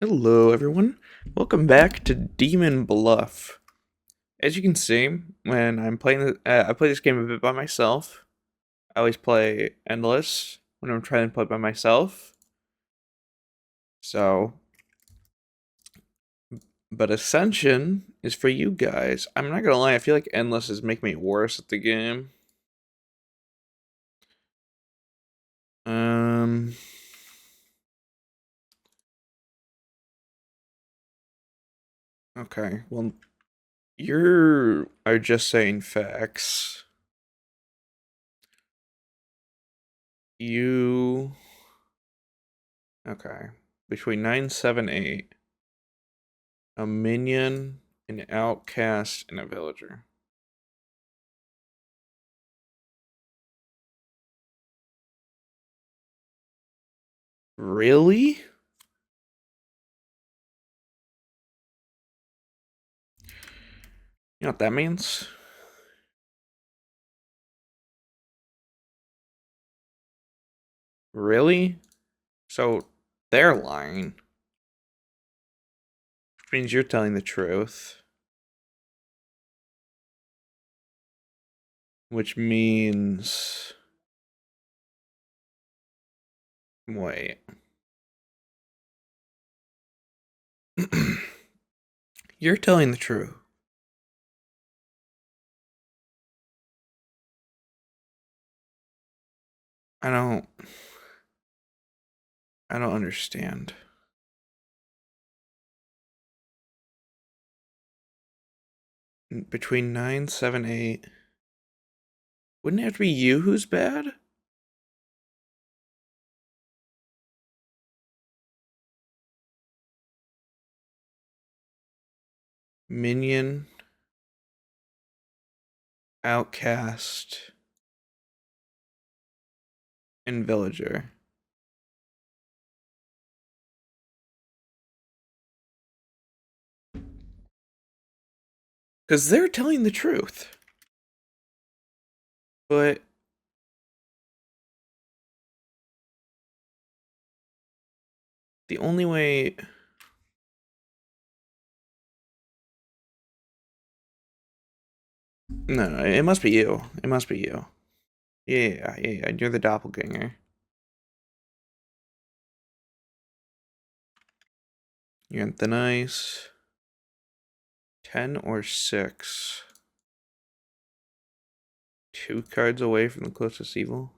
Hello, everyone. Welcome back to Demon Bluff. As you can see, when I'm playing, I play this game a bit by myself. I always play endless when I'm trying to play by myself. So, but Ascension is for you guys. I'm not gonna lie, I feel like endless is making me worse at the game. Um. Okay. Well, you are just saying facts. You. Okay. Between 9, 7, 8. A minion, an outcast, and a villager. Really? You know what that means? Really? So they're lying. Which means you're telling the truth. Which means. Wait. You're telling the truth. I don't. I don't understand. Between 9, 7, 8. Wouldn't it have to be you who's bad? Minion. Outcast. And villager. Because they're telling the truth. But the only way. No, it must be you. It must be you. Yeah. You're the doppelganger. You're on thin ice. 10 or 6. 2 cards away from the closest evil.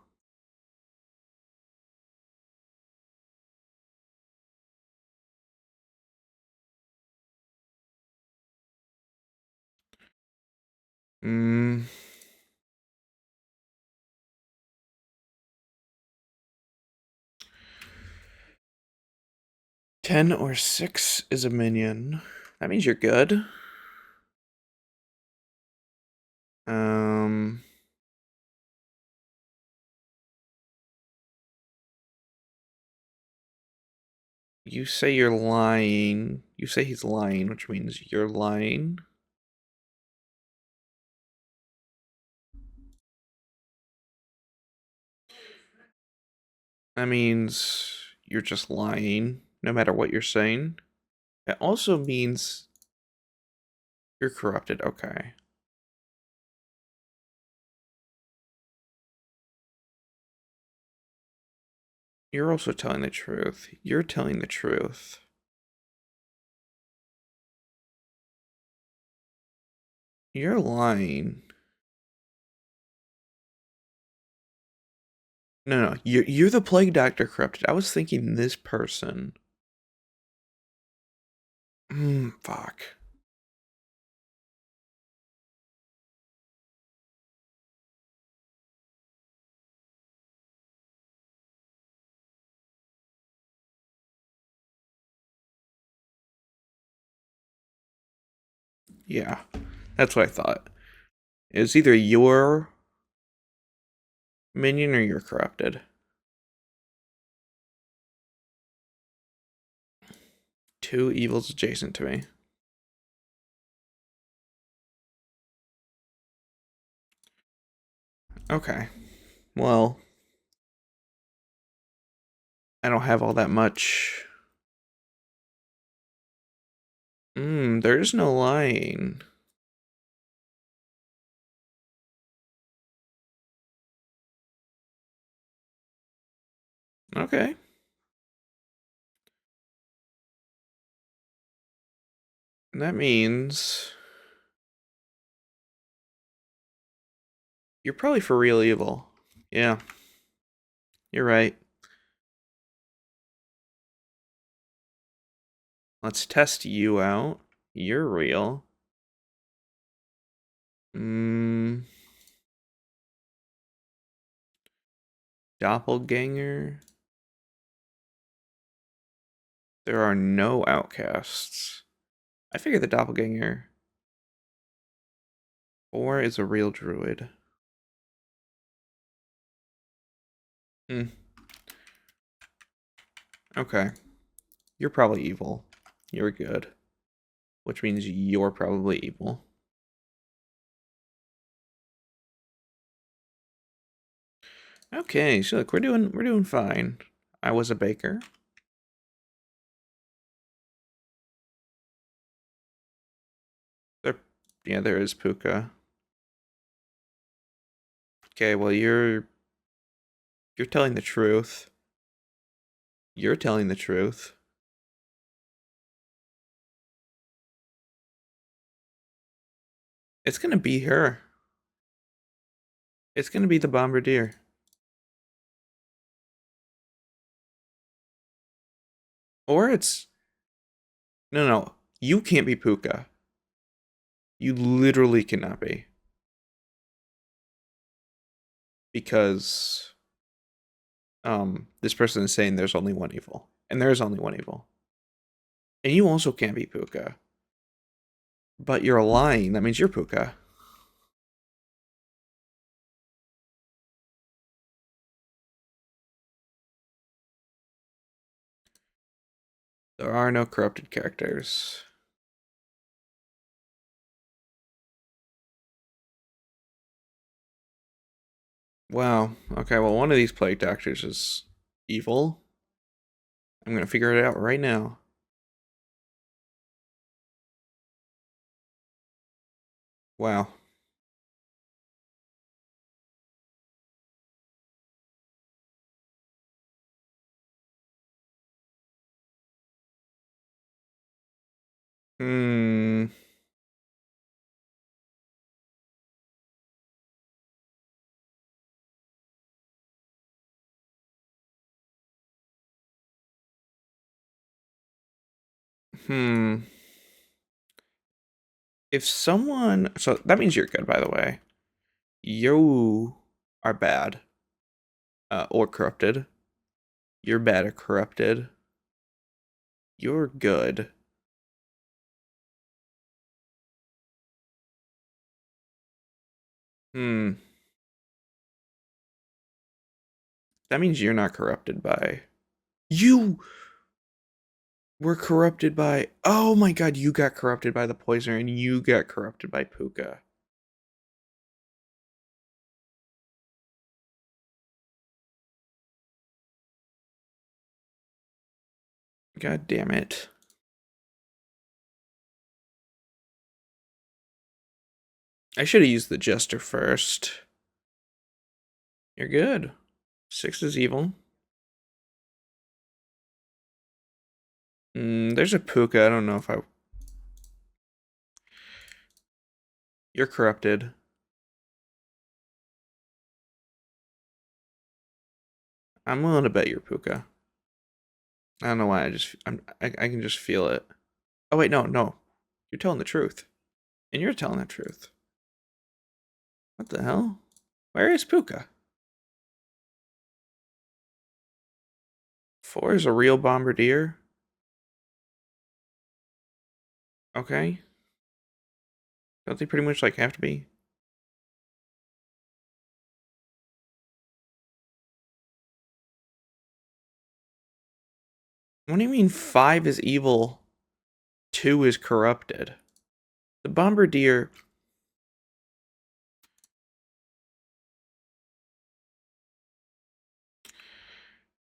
Hmm. 10 or 6 is a minion. That means you're good. Um. You say you're lying. You say he's lying, which means you're lying. That means you're just lying, no matter what you're saying. It also means you're corrupted. Okay. You're also telling the truth. You're telling the truth. You're lying. No. You're the plague doctor corrupted. I was thinking this person. Fuck. Yeah, that's what I thought. It's either your minion or you're corrupted. 2 evils adjacent to me. Okay. Well, I don't have all that much There's no lying. Okay. That means you're probably for real evil. Yeah, you're right. Let's test you out. You're real. Doppelganger. There are no outcasts. I figure the doppelganger. Or is a real druid. Hmm. Okay. You're probably evil. You're good. Which means you're probably evil. Okay, so look, we're doing fine. I was a baker. There, yeah, there is Puka. Okay, well you're telling the truth. You're telling the truth. It's gonna be her. It's gonna be the bombardier. Or it's no. You can't be Puka. You literally cannot be. Because this person is saying there's only one evil. And there is only one evil. And you also can't be Puka. But you're lying. That means you're Puka. There are no corrupted characters. Wow. Okay, well, one of these plague doctors is evil. I'm gonna figure it out right now. Wow. Hmm. Hmm. If someone, so that means you're good, by the way. You are bad, or corrupted. You're bad or corrupted. You're good. Hmm. That means you're not corrupted by. You were corrupted by. Oh my god, you got corrupted by the poisoner, and you got corrupted by Puka. God damn it. I should have used the jester first. You're good. 6 is evil. There's a Puka. I don't know if I. You're corrupted. I'm willing to bet you're Puka. I don't know why. I can just feel it. Oh wait, no. You're telling the truth, and you're telling the truth. What the hell? Where is Puka? 4 is a real bombardier. Okay. Don't they pretty much like have to be? What do you mean 5 is evil? 2 is corrupted. The bombardier.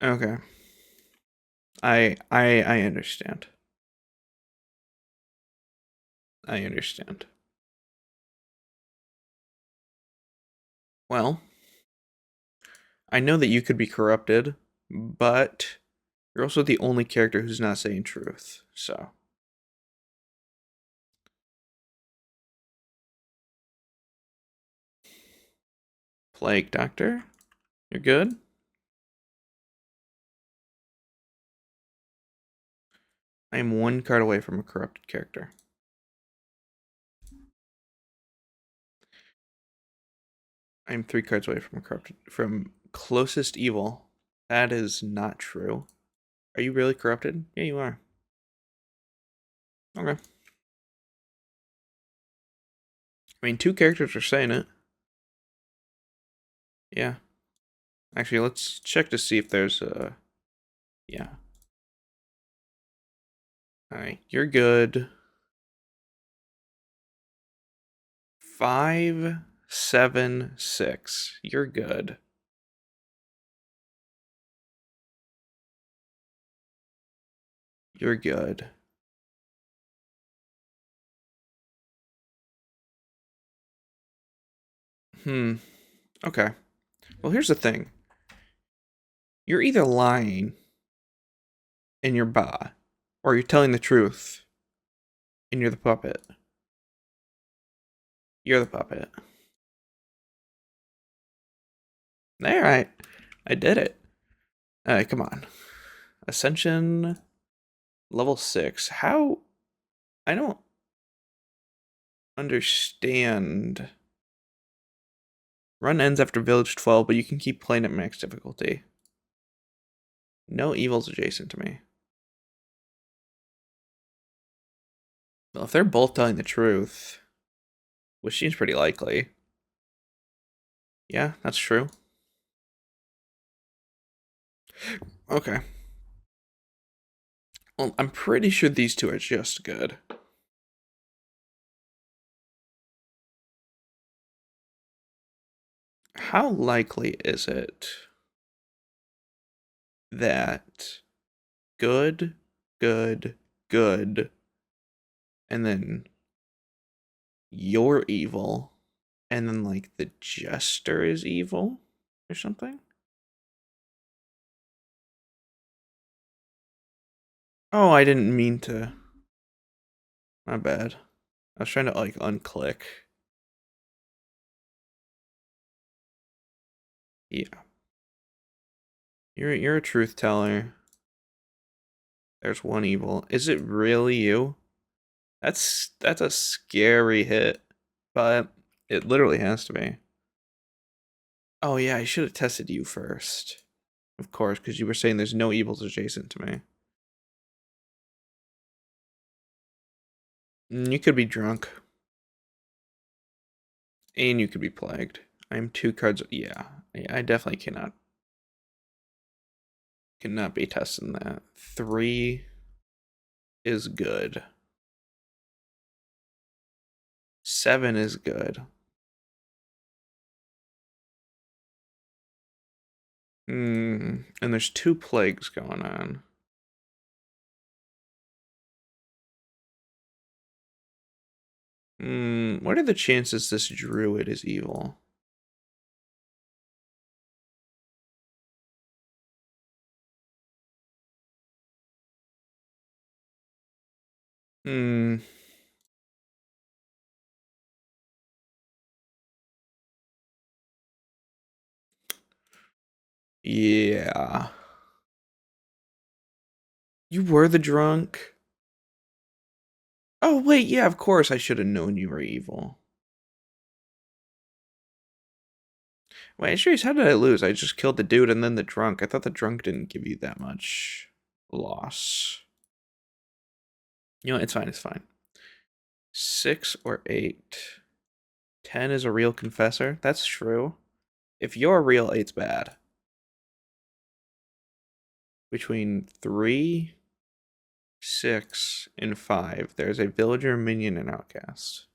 Okay. I understand. I understand. Well, I know that you could be corrupted, but you're also the only character who's not saying truth, so. Plague Doctor, you're good? I am one card away from a corrupted character. I am 3 cards away from closest evil. That is not true. Are you really corrupted? Yeah, you are. Okay. I mean, 2 characters are saying it. Yeah. Actually, let's check to see if there's a... Yeah. Alright, you're good. 5, 7, 6. You're good. You're good. Okay. Well, here's the thing. You're either lying and you're Ba, or you're telling the truth and you're the puppet. You're the puppet. Alright. I did it. Come on. Ascension level 6. How? I don't understand. Run ends after village 12, but you can keep playing at max difficulty. No evils adjacent to me. Well, if they're both telling the truth, which seems pretty likely. Yeah, that's true. Okay. Well, I'm pretty sure these two are just good. How likely is it that good, good, good, and then you're evil, and then like the jester is evil or something? Oh, I didn't mean to. My bad. I was trying to like unclick. Yeah. You're a truth teller. There's one evil. Is it really you? That's a scary hit, but it literally has to be. Oh yeah, I should have tested you first. Of course, because you were saying there's no evils adjacent to me. You could be drunk. And you could be plagued. I'm 2 cards. Yeah, I definitely cannot be testing that. 3 is good. 7 is good. And there's 2 plagues going on. What are the chances this druid is evil? Hmm. Yeah. You were the drunk? Oh, wait, yeah, of course I should have known you were evil. Wait, serious, how did I lose? I just killed the dude and then the drunk. I thought the drunk didn't give you that much loss. You know, it's fine, it's fine. 6 or 8. 10 is a real confessor. That's true. If you're real, 8's bad. Between 3, 6, and 5, there's a villager, minion, and outcast.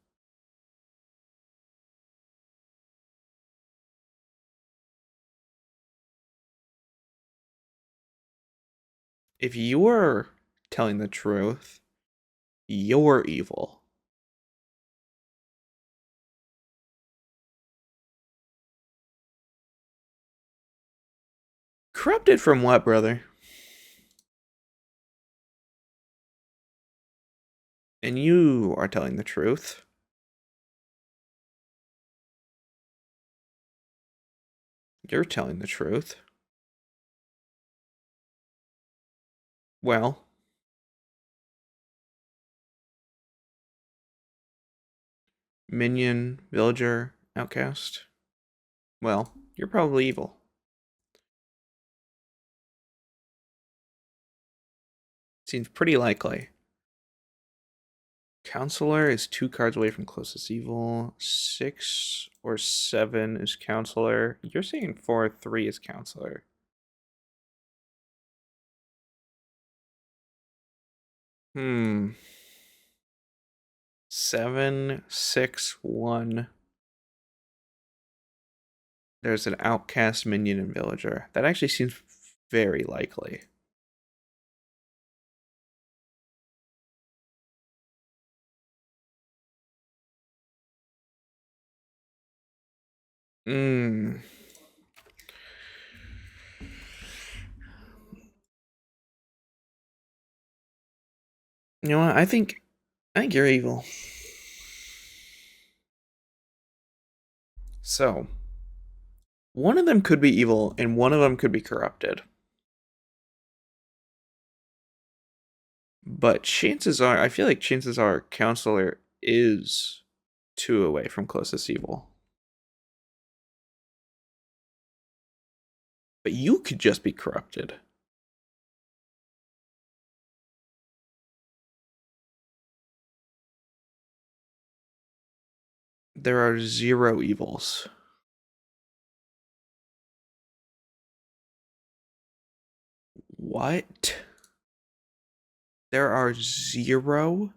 If you're telling the truth, you're evil. Corrupted from what, brother? And you are telling the truth. You're telling the truth. Well, minion, villager, outcast. Well, you're probably evil. Seems pretty likely. Counselor is 2 cards away from closest evil. 6 or 7 is counselor. You're saying 4 or 3 is counselor. Hmm. 7, 6, 1. There's an outcast, minion, and villager. That actually seems very likely. Hmm. You know what? I think you're evil. So, one of them could be evil and one of them could be corrupted. But chances are, I feel like chances are counselor is 2 away from closest evil. But you could just be corrupted. There are 0 evils. What? There are 0?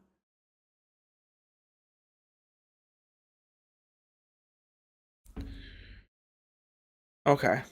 Okay.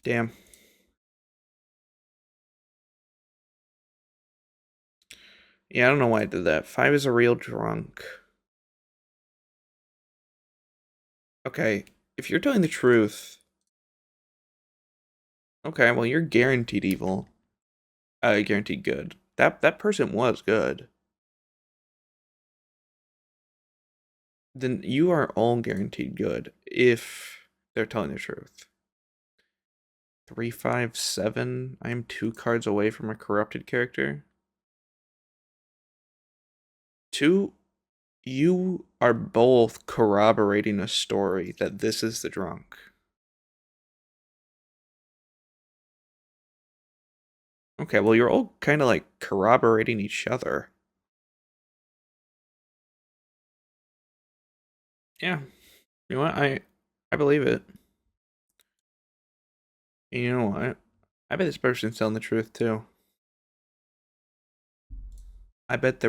Damn. Yeah, I don't know why I did that. 5 is a real drunk. Okay, if you're telling the truth, okay, well you're guaranteed evil. Guaranteed good. That person was good. Then you are all guaranteed good if they're telling the truth. 3, 5, 7. I'm 2 cards away from a corrupted character. 2, you are both corroborating a story that this is the drunk. Okay, well you're all kind of like corroborating each other. Yeah. You know what? I believe it. And you know what? I bet this person's telling the truth too. I bet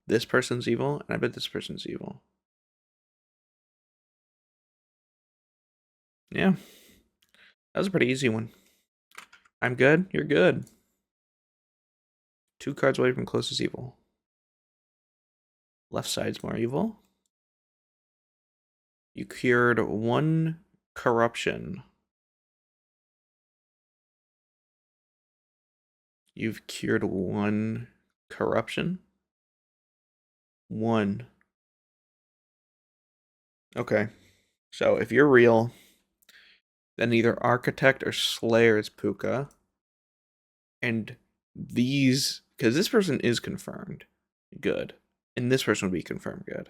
this person's evil, and I bet this person's evil. Yeah, that was a pretty easy one. I'm good. You're good. 2 cards away from closest evil. Left side's more evil. You cured 1 corruption. You've cured 1 corruption. 1. Okay. So if you're real, then either Architect or Slayer is Puka. And these, because this person is confirmed good, and this person would be confirmed good.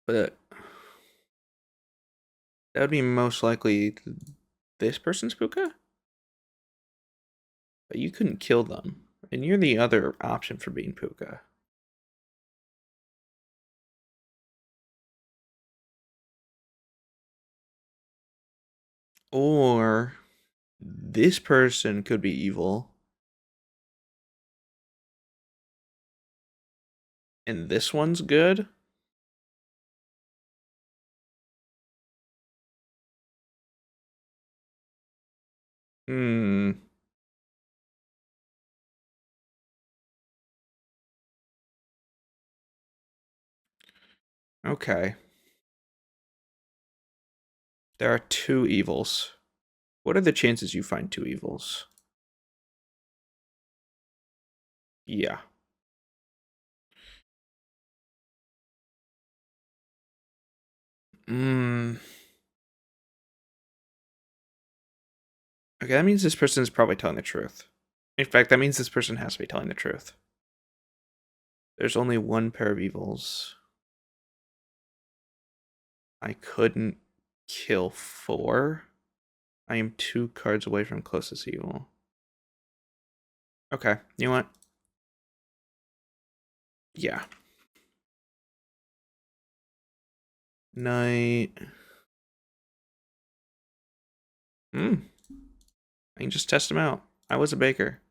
But that would be most likely this person's Puka. But you couldn't kill them, and you're the other option for being Puka. Or This person could be evil. And this one's good? Hmm. Okay. There are two evils. What are the chances you find two evils? Yeah. Hmm. Okay, that means this person is probably telling the truth. In fact, that means this person has to be telling the truth. There's only one pair of evils. I couldn't kill 4. I am 2 cards away from closest evil. Okay, you know what? Yeah. Knight. I can just test them out. I was a baker.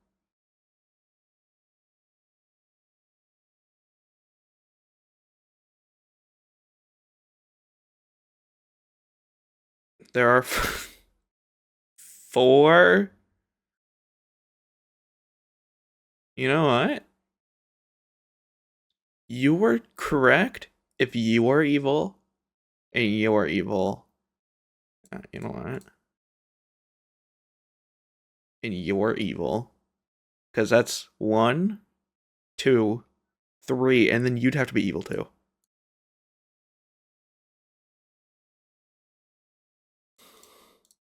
There are 4. You know what? You were correct if you are evil and you're evil. You know what? And you're evil. Because that's 1, 2, 3, and then you'd have to be evil too.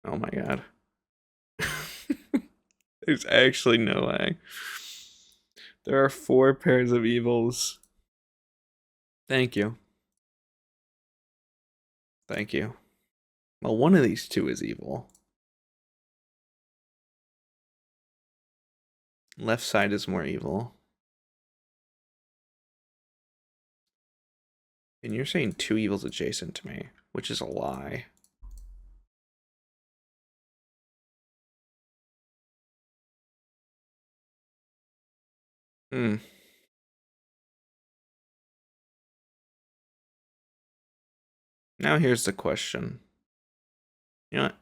Oh my god. There's actually no way. There are 4 pairs of evils. Thank you. Thank you. Well, one of these two is evil. Left side is more evil. And you're saying 2 evils adjacent to me, which is a lie. Hmm. Now here's the question. You know what? I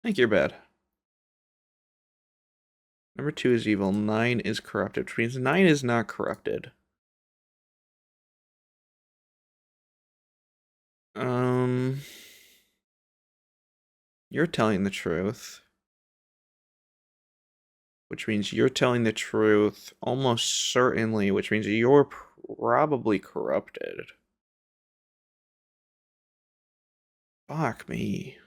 think you're bad. Number 2 is evil. 9 is corrupted, which means 9 is not corrupted. You're telling the truth. Which means you're telling the truth almost certainly, which means you're probably corrupted. Fuck me.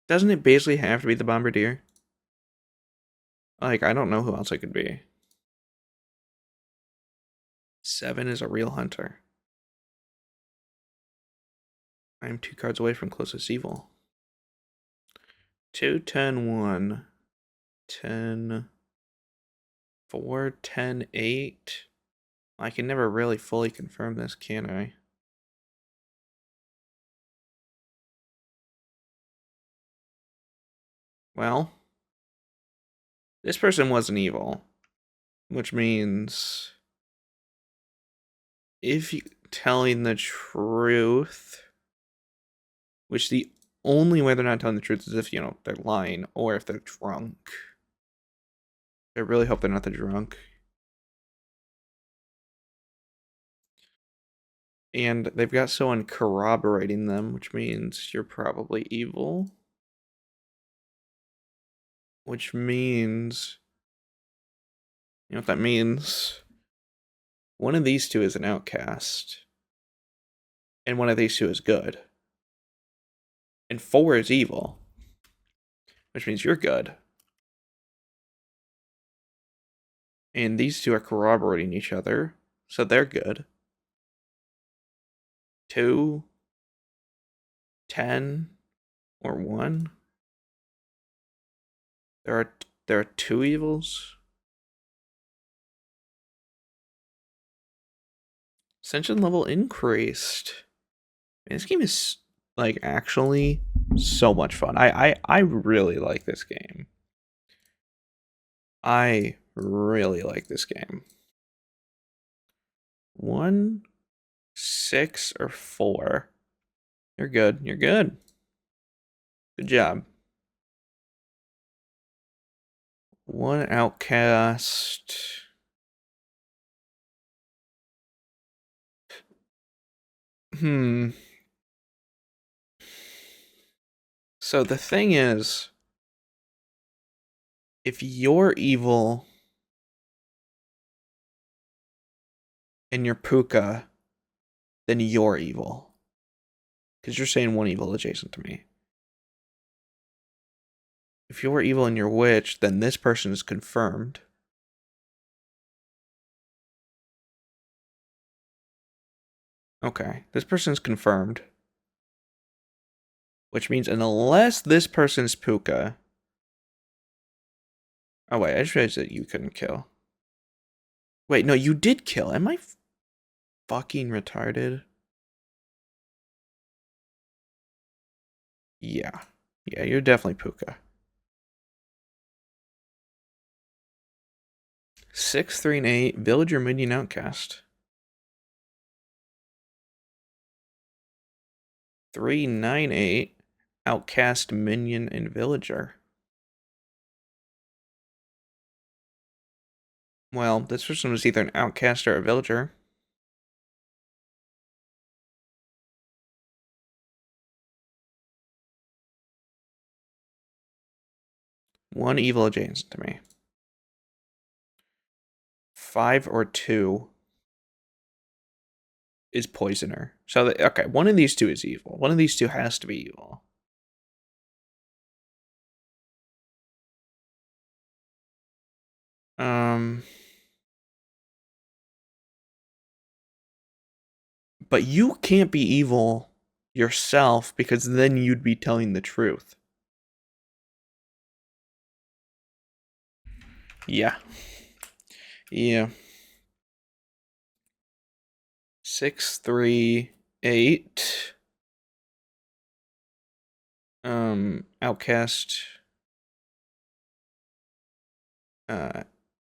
Doesn't it basically have to be the Bombardier? Like, I don't know who else it could be. 7 is a real hunter. I'm 2 cards away from closest evil. 2, 10, 1. 10, 4, 10, 8. I can never really fully confirm this, can I? Well, this person wasn't evil, which means if you telling the truth, which the only way they're not telling the truth is if, you know, they're lying or if they're drunk. I really hope they're not the drunk. And they've got someone corroborating them, which means you're probably evil. Which means, you know what that means? One of these two is an outcast. And one of these two is good. And 4 is evil. Which means you're good. And these two are corroborating each other. So they're good. 2, 10, or 1. There are 2 evils. Ascension level increased. Man, this game is like actually so much fun. I really like this game. I really like this game. 1, 6, or 4. You're good. You're good. Good job. 1 outcast. So the thing is, if you're evil and you're Puka, then you're evil. Because you're saying 1 evil adjacent to me. If you're evil and you're witch, then this person is confirmed. Okay, this person is confirmed. Which means unless this person's Puka. Oh wait, I just realized that you couldn't kill. Wait, no, you did kill. Am I fucking retarded? Yeah. Yeah, you're definitely Puka. 6, 3, and 8. Villager minion outcast. 3, 9, 8. Outcast minion and villager. Well, this person was either an outcast or a villager. One evil adjacent to me. 5 or 2 is poisoner. So, okay, one of these two is evil. One of these two has to be evil. But you can't be evil yourself because then you'd be telling the truth. Yeah. Yeah. 6, 3, 8. Outcast.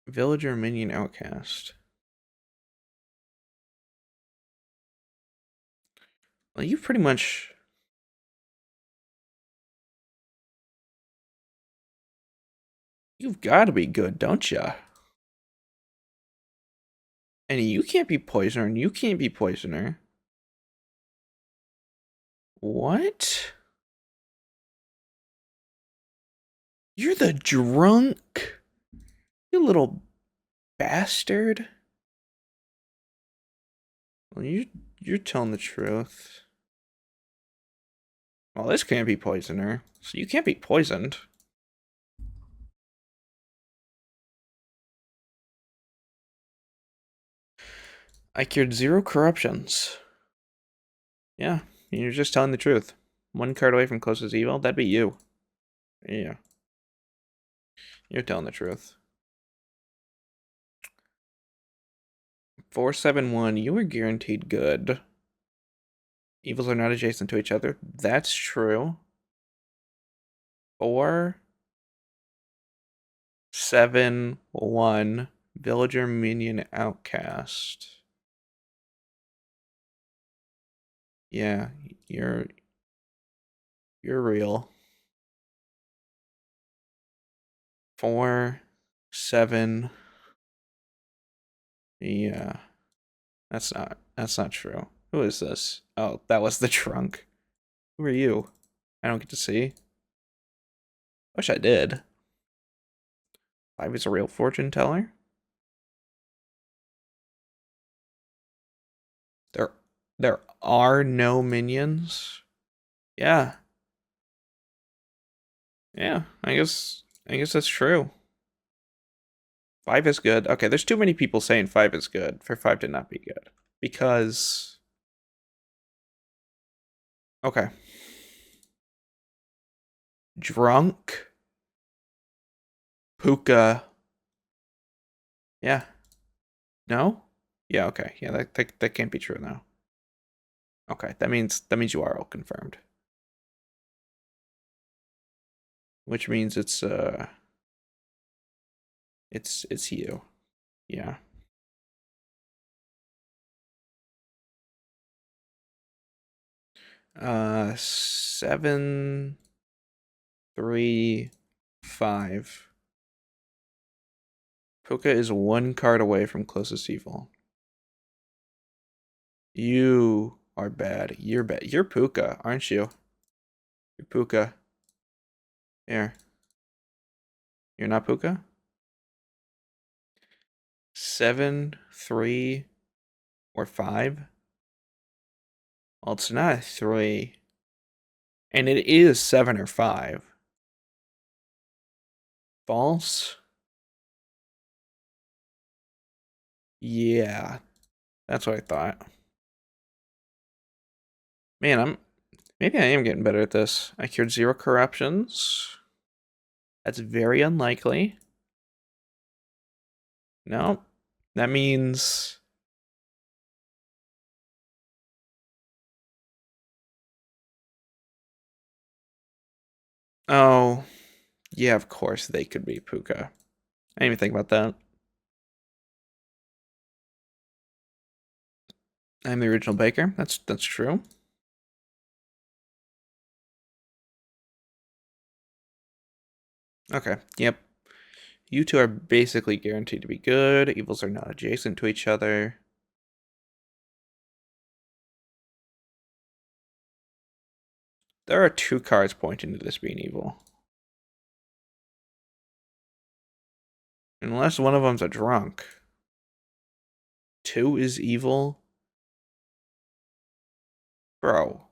Villager minion outcast. Well, you pretty much. You've got to be good, don't ya? And you can't be poisoner, and you can't be poisoner. What? You're the drunk? You little bastard. Well, you're telling the truth. Well, this can't be poisoner, so you can't be poisoned. I cured 0 corruptions. Yeah, you're just telling the truth. 1 card away from closest evil, that'd be you. Yeah. You're telling the truth. 471, you were guaranteed good. Evils are not adjacent to each other. That's true. 4, 7, 1. Villager minion outcast. Yeah, you're real. 4, 7. Yeah. That's not true. Who is this? Oh, that was the trunk. Who are you? I don't get to see. Wish I did. 5 is a real fortune teller. There are no minions. Yeah. Yeah, I guess that's true. 5 is good. Okay, there's too many people saying 5 is good for 5 to not be good. Because okay. Drunk. Puka. Yeah. No? Yeah, okay. Yeah, that can't be true now. Okay, that means you are all confirmed. Which means it's you. Yeah. Seven, 3, 5. Puka is 1 card away from closest evil. You are bad. You're bad. You're Puka, aren't you? You're Puka. Here. You're not Puka? 7, 3, or 5? Well, it's not a 3. And it is 7 or 5. False? Yeah. That's what I thought. Man, maybe I am getting better at this. I cured 0 corruptions. That's very unlikely. No. That means... Oh, yeah, of course they could be Puka. I didn't even think about that. I'm the original baker. That's true. Okay, yep. You two are basically guaranteed to be good. Evils are not adjacent to each other. There are 2 cards pointing to this being evil. Unless one of them's a drunk. 2 is evil? Bro.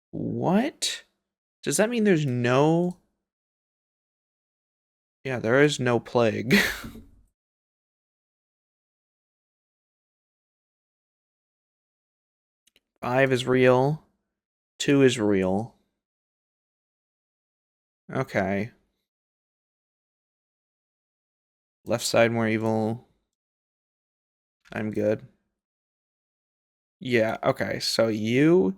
What? Does that mean there's no... Yeah, there is no plague. 5 is real. 2 is real. Okay. Left side more evil. I'm good. Yeah, okay. So you,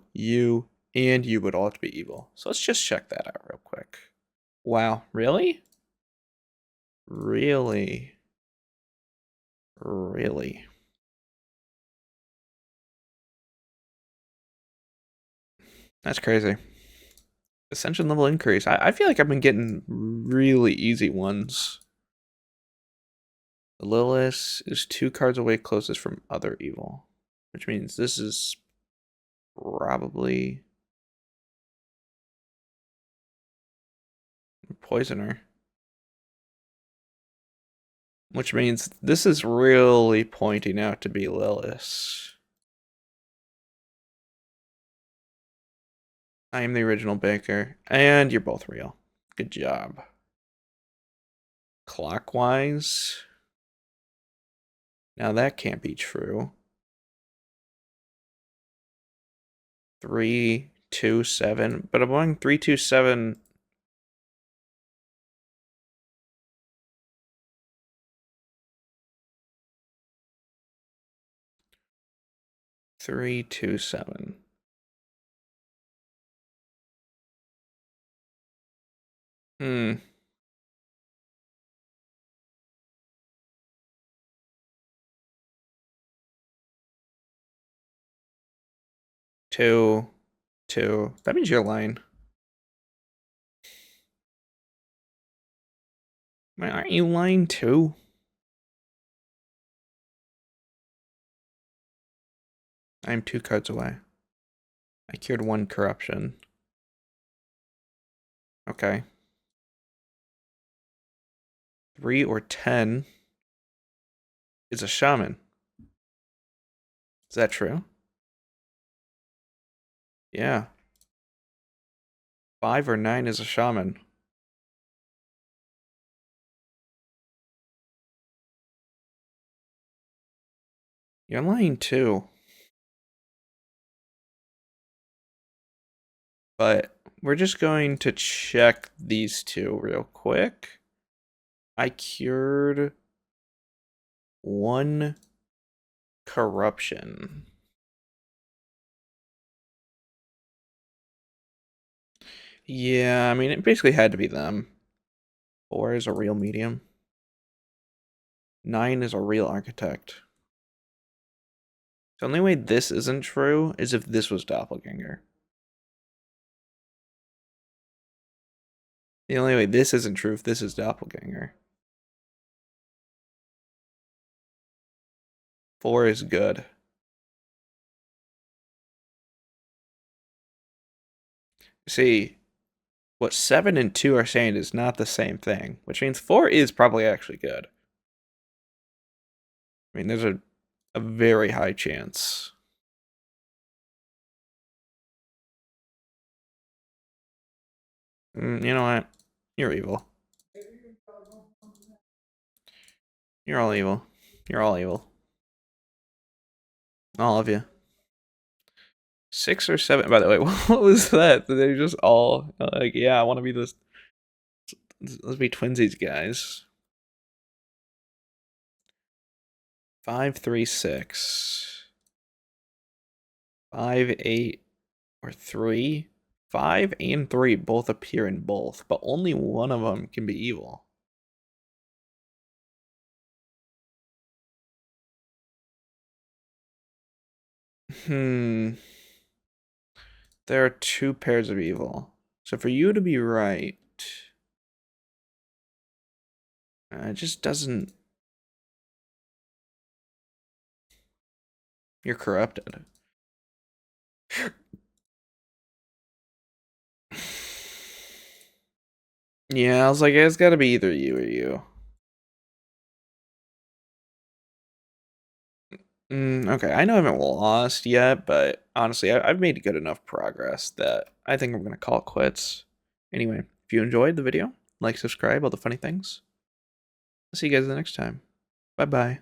and you would all have to be evil. So let's just check that out real quick. Wow, really? Really? Really? That's crazy. Ascension level increase. I feel like I've been getting really easy ones. The Lilith is 2 cards away closest from other evil, which means this is probably Poisoner. Which means this is really pointing out to be Lilith. I am the original baker, and you're both real. Good job. Clockwise. Now that can't be true. 3, 2, 7. But among 3, 2, 7. 3, 2, 7. Hmm. 2, 2. That means you're lying. Aren't you lying too? I'm 2 cards away. I cured 1 corruption. Okay. 3 or 10 is a shaman. Is that true? Yeah. 5 or 9 is a shaman. You're lying too. But we're just going to check these 2 real quick. I cured 1 Corruption. Yeah, I mean, it basically had to be them. 4 is a real medium. 9 is a real architect. The only way this isn't true is if this was doppelganger. The only way this isn't true if this is doppelganger. 4 is good. See, what 7 and 2 are saying is not the same thing, which means 4 is probably actually good. I mean, there's a very high chance. You know what? You're evil. You're all evil. You're all evil. All of you. 6 or 7. By the way, what was that? They just all like, yeah, I want to be this. Let's be twinsies, guys. 5, 3, 6. 5, 8, or 3. 5 and 3 both appear in both, but only one of them can be evil. There are 2 pairs of evil. So for you to be right, it just doesn't. You're corrupted. Yeah, I was like, it's gotta be either you or you. Okay, I know I haven't lost yet, but honestly, I've made good enough progress that I think I'm gonna call it quits. Anyway, if you enjoyed the video, like, subscribe, all the funny things. I'll see you guys the next time. Bye bye.